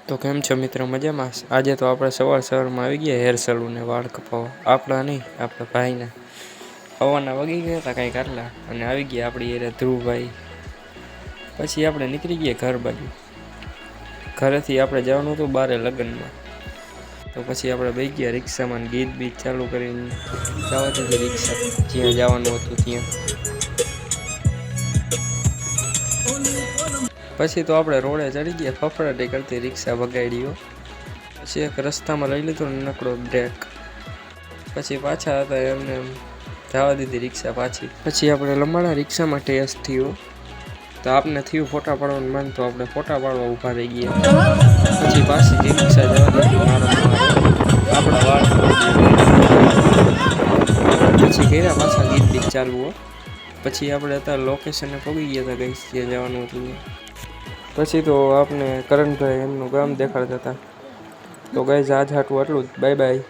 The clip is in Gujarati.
તો કેમ છો મિત્રો, મજામાં? આજે તો આપણે સવારમાં આવી ગયા હેર સલૂન ને વાળ કપાવવા. આપણા નહીં, આપણા ભાઈના હવાના વગી ગયા હતા કાંઈક આટલા, અને આવી ગયા આપણી એરે ધ્રુવભાઈ. પછી આપણે નીકળી ગયા ઘર બાજુ. ઘરેથી આપણે જવાનું હતું બારે લગ્નમાં. તો પછી આપણે બેસી ગયા રિક્ષામાં, ગીત બીત ચાલુ કરીને જવા દીધી રિક્ષા જ્યાં જવાનું હતું ત્યાં. પછી તો આપણે રોડે ચડી ગયા, ફફડાટી કરતી રિક્ષા ભગાડ્યો. પછી એક રસ્તામાં લઈ લીધો નકડો બ્રેક. પછી પાછા હતા એમને જવા દીધી રિક્ષા પાછી. પછી આપણે લંબાડા રિક્ષામાં ટેસ્ટ થયો તો આપને થયું ફોટા પાડવાનું મન, તો આપણે ફોટા પાડવા ઊભા રહી ગયા. પછી પાછી રિક્ષા જવા દીધી આપણા વાળ. પછી કર્યા પાછા ગીત બીત ચાલવું. પછી આપણે અત્યારે લોકેશને પહોંચી ગયા હતા ગઈ ત્યાં જવાનું હતું. પછી તો આપને કરણભાઈ એમનું ગામ દેખાડતા હતા. તો ગાઈઝ આજ હાટું આટલું જ. Bye bye.